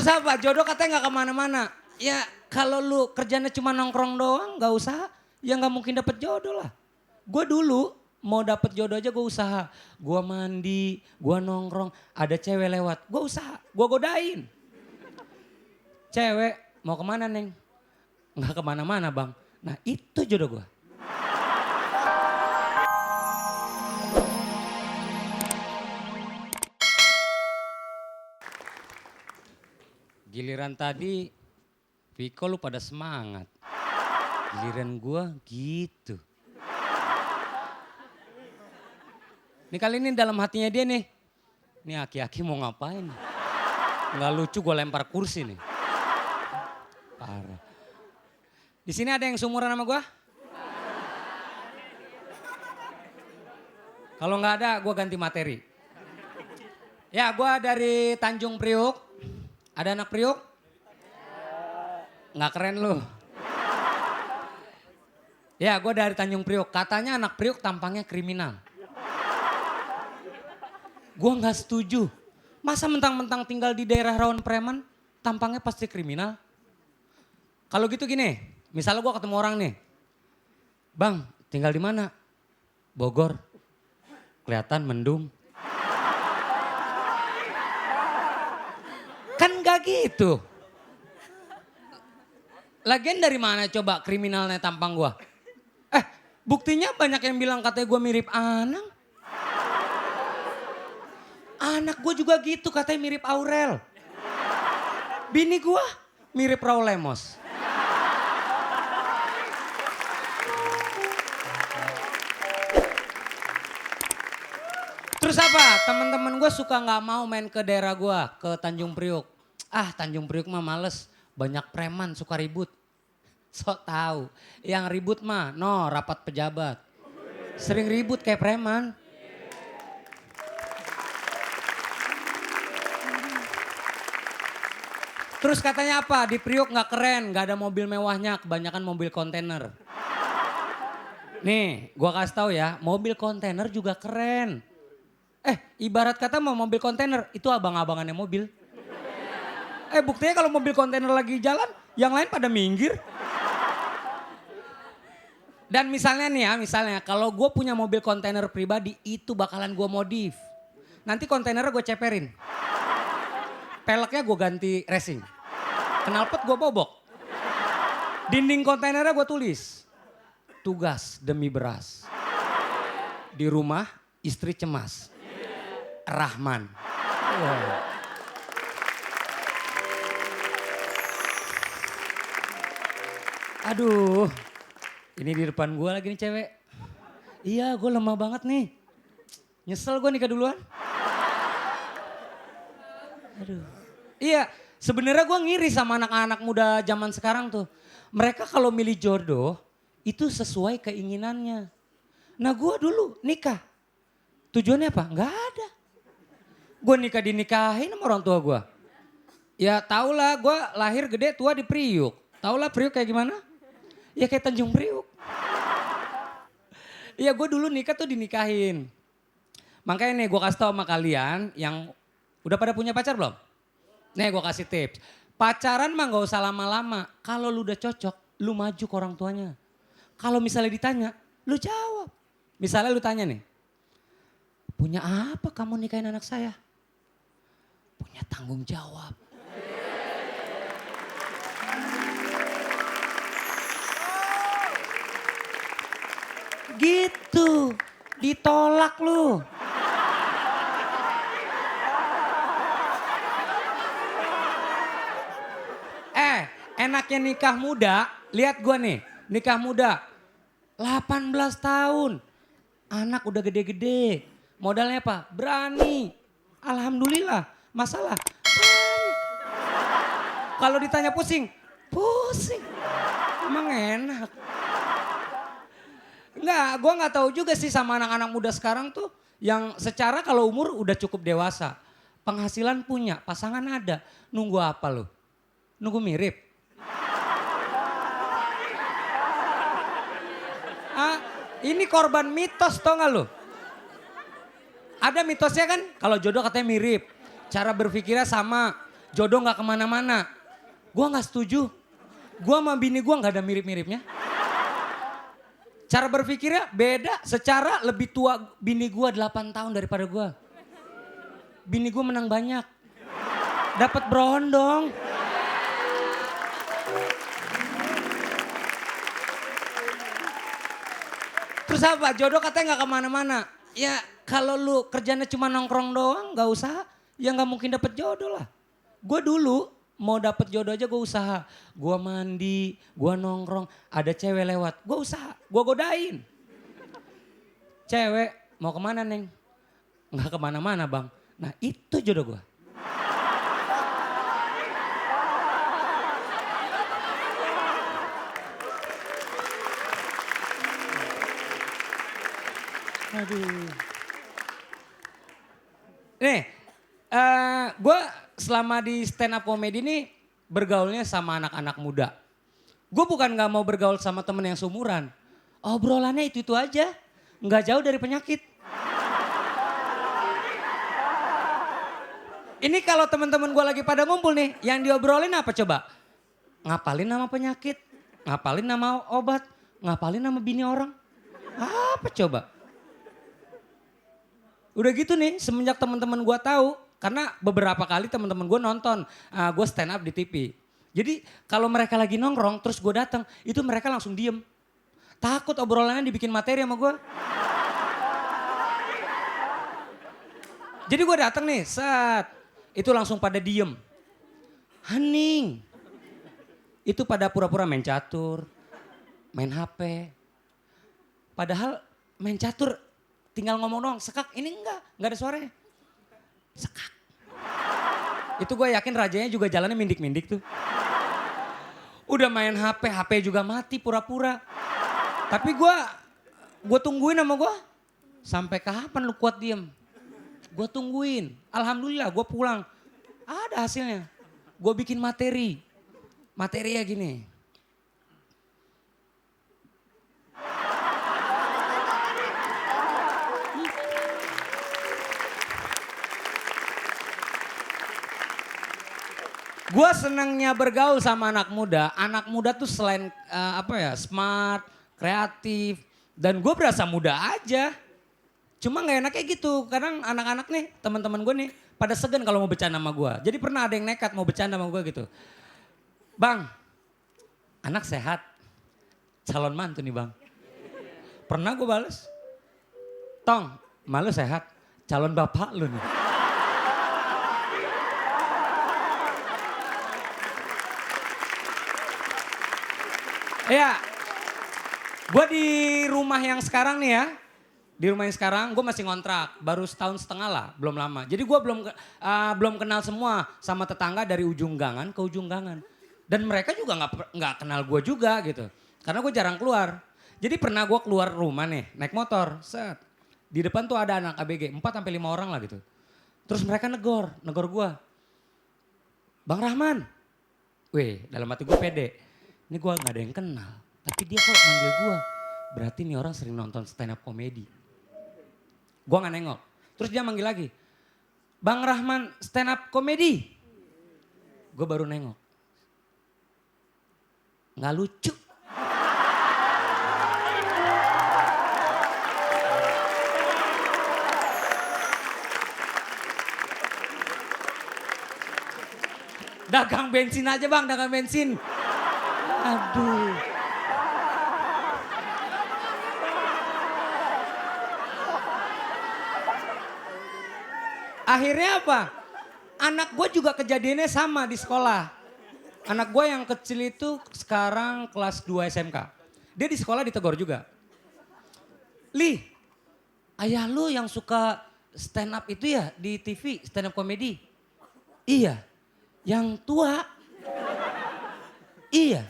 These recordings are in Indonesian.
Terus apa? Jodoh katanya nggak kemana-mana. Ya kalau lu kerjanya cuma nongkrong doang nggak usaha, ya nggak mungkin dapet jodoh lah. Gue dulu mau dapet jodoh aja gue usaha. Gue mandi, gue nongkrong, ada cewek lewat. Gue usaha, gue godain. Cewek mau kemana Neng? Nggak kemana-mana bang. Nah itu jodoh gue. Giliran tadi, Viko lu pada semangat. Giliran gue gitu. Nih kali ini dalam hatinya dia nih. Nih aki-aki mau ngapain? Nggak lucu gue lempar kursi nih. Parah. Di sini ada yang seumuran sama gue? Kalau nggak ada gue ganti materi. Ya gue dari Tanjung Priuk. Ada anak Priuk? Nggak keren lu. Ya gue dari Tanjung Priuk. Katanya anak Priuk tampangnya kriminal. Gue nggak setuju. Masa mentang-mentang tinggal di daerah rawan preman, tampangnya pasti kriminal? Kalau gitu gini, misalnya gue ketemu orang nih. Bang, tinggal di mana? Bogor. Kelihatan mendung. Kan gak gitu. Lagian dari mana coba kriminalnya tampang gue? Buktinya banyak yang bilang katanya gue mirip Anang. Anak gue juga gitu katanya mirip Aurel. Bini gue mirip Raul Lemos. Terus apa? Teman-teman gue suka nggak mau main ke daerah gue, ke Tanjung Priuk. Tanjung Priuk mah males, banyak preman suka ribut. Sok tahu, yang ribut mah rapat pejabat. Sering ribut kayak preman. Terus katanya apa? Di Priuk nggak keren, nggak ada mobil mewahnya, kebanyakan mobil kontainer. Nih, gua kasih tahu ya, mobil kontainer juga keren. Ibarat kata mau mobil kontainer, itu abang-abangannya mobil. Buktinya kalau mobil kontainer lagi jalan, yang lain pada minggir. Dan misalnya nih ya, misalnya kalau gue punya mobil kontainer pribadi, itu bakalan gue modif. Nanti kontainernya gue ceperin. Peleknya gue ganti racing. Knalpot gue bobok. Dinding kontainernya gue tulis. Tugas demi beras. Di rumah istri cemas. Rahman. Aduh, ini di depan gue lagi nih cewek. Iya, gue lemah banget nih. Nyesel gue nikah duluan. Aduh. Iya, sebenarnya gue ngiri sama anak-anak muda zaman sekarang tuh. Mereka kalau milih jodoh, itu sesuai keinginannya. Nah gue dulu nikah. Tujuannya apa? Nggak ada. Gue nikah dinikahin sama orang tua gue. Ya tau lah gue lahir gede tua di Priuk. Tau lah Priuk kayak gimana? Ya kayak Tanjung Priuk. Iya gue dulu nikah tuh dinikahin. Makanya nih gue kasih tau sama kalian yang udah pada punya pacar belum? Nih gue kasih tips. Pacaran mah gak usah lama-lama. Kalau lu udah cocok, lu maju ke orang tuanya. Kalau misalnya ditanya, lu jawab. Misalnya lu tanya nih. Punya apa kamu nikahin anak saya? Punya tanggung jawab. Gitu, ditolak lu. Enaknya nikah muda, lihat gue nih, nikah muda. 18 tahun, anak udah gede-gede. Modalnya apa? Berani. Alhamdulillah, masalah banyak. Kalau ditanya pusing, pusing. Emang enak. Enggak, gue gak tahu juga sih sama anak-anak muda sekarang tuh. Yang secara kalau umur udah cukup dewasa. Penghasilan punya, pasangan ada. Nunggu apa lu? Nunggu mirip? Ini korban mitos tau gak lu? Ada mitosnya kan kalau jodoh katanya mirip. Cara berpikirnya sama. jodoh gak kemana-mana. Gue gak setuju. Gue sama bini gue gak ada mirip-miripnya. Cara berpikirnya beda, secara lebih tua bini gue 8 tahun daripada gue. Bini gue menang banyak. Dapat berondong. Terus apa? Jodoh katanya gak kemana-mana. Ya kalau lu kerjanya cuma nongkrong doang gak usah. Ya gak mungkin dapet jodoh lah. Gue dulu mau dapet jodoh aja gue usaha. Gue mandi, gue nongkrong. Ada cewek lewat, gue usaha. Gue godain. Cewek mau kemana Neng? Gak kemana-mana Bang. Nah itu jodoh gue. Aduh. Nih, gue selama di stand up comedy ini bergaulnya sama anak-anak muda. Gue bukan gak mau bergaul sama temen yang seumuran. Obrolannya itu-itu aja. Gak jauh dari penyakit. Ini kalau teman-teman gue lagi pada ngumpul nih, yang diobrolin apa coba? Ngapalin nama penyakit, ngapalin nama obat, ngapalin nama bini orang. Apa coba? Udah gitu nih, semenjak teman-teman gue tahu, karena beberapa kali teman-teman gue nonton, gue stand up di TV. Jadi kalau mereka lagi nongkrong, terus gue datang, itu mereka langsung diem. Takut obrolannya dibikin materi sama gue. Jadi gue datang nih, set, itu langsung pada diem. Hening. Itu pada pura-pura main catur, main HP. Padahal main catur tinggal ngomong doang, sekak, ini enggak ada suaranya. Sekak. Itu gue yakin rajanya juga jalannya mindik-mindik tuh. Udah main HP, HP juga mati pura-pura. Tapi gue tungguin sama gue. Sampai kapan lu kuat diem? Gue tungguin, alhamdulillah gue pulang. Ada hasilnya, gue bikin materi. Materinya gini. Gue senangnya bergaul sama anak muda. Anak muda tuh selain smart, kreatif. Dan gue berasa muda aja. Cuma gak enaknya gitu. Kadang anak-anak nih, teman-teman gue nih pada segan kalau mau bercanda sama gue. Jadi pernah ada yang nekat mau bercanda sama gue gitu. Bang, anak sehat. Calon mantu nih bang. Pernah gue bales. Tong, malu sehat. Calon bapak lu nih. Ya, gue di rumah yang sekarang nih ya. Di rumah yang sekarang gue masih ngontrak. Baru setahun setengah lah, belum lama. Jadi gue belum kenal semua sama tetangga dari ujung gangan ke ujung gangan. Dan mereka juga nggak kenal gue juga gitu. Karena gue jarang keluar. Jadi pernah gue keluar rumah nih, naik motor. Set. Di depan tuh ada anak ABG, 4-5 orang lah gitu. Terus mereka negor gue. Bang Rahman. Weh, dalam hati gue pede. Ini gue gak ada yang kenal, tapi dia kok manggil gue. Berarti nih orang sering nonton stand up comedy. Gue gak nengok. Terus dia manggil lagi. Bang Rahman stand up comedy. Gue baru nengok. Gak lucu. Dagang bensin aja bang, dagang bensin. Aduh. Akhirnya apa? Anak gue juga kejadiannya sama di sekolah. Anak gue yang kecil itu sekarang kelas 2 SMK. Dia di sekolah ditegur juga. Li, ayah lu yang suka stand up itu ya di TV, stand up comedy? Iya, yang tua. Iya.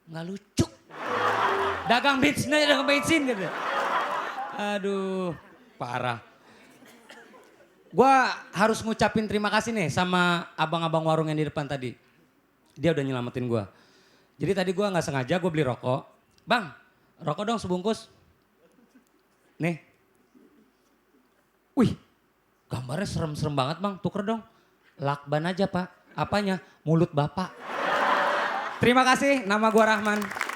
Nggak lucu. Dagang bensin aja, dagang bensin gitu. Aduh, parah. Gua harus ngucapin terima kasih nih sama abang-abang warung yang di depan tadi. Dia udah nyelamatin gua. Jadi tadi gua nggak sengaja gua beli rokok. Bang, rokok dong sebungkus. Nih. Wih, gambarnya serem-serem banget bang, tuker dong. Lakban aja pak. Apanya? Mulut bapak. Terima kasih, nama gua Rahman.